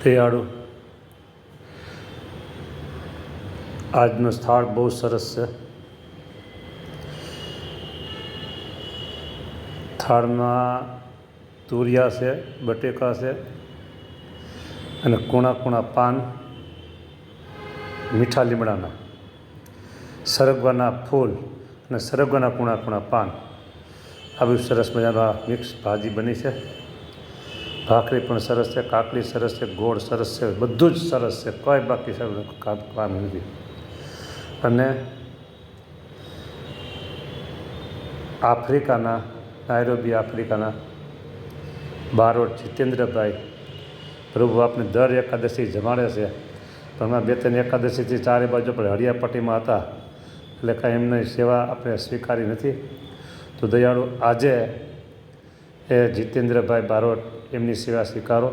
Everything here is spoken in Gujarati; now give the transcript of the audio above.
દયાળુ આજનું સ્થળ બહુ સરસ છે. થાળમાં તુરિયા છે, બટેકા છે અને કૂણા કૂણા પાન, મીઠા લીમડાના, સરગવાના ફૂલ અને સરગવાના કૂણા કૂણા પાન, આવી સરસ મજાના મિક્સ ભાજી બની છે. ભાખરી પણ સરસ છે, કાકડી સરસ છે, ગોળ સરસ છે, બધું જ સરસ છે, કોઈ બાકી કામ નથી. અને નાયરોબી આફ્રિકાના બારોટ જીતેન્દ્રભાઈ પ્રભુ આપને દર એકાદશી જમાડે છે. પણ હમણાં 2-3 એકાદશીથી ચારે બાજુ આપણે હળિયાપટ્ટીમાં હતા એટલે કાંઈ એમની સેવા આપણે સ્વીકારી નથી. તો દયાળુ આજે એ જીતેન્દ્રભાઈ બારોટ એમની સેવા સ્વીકારો.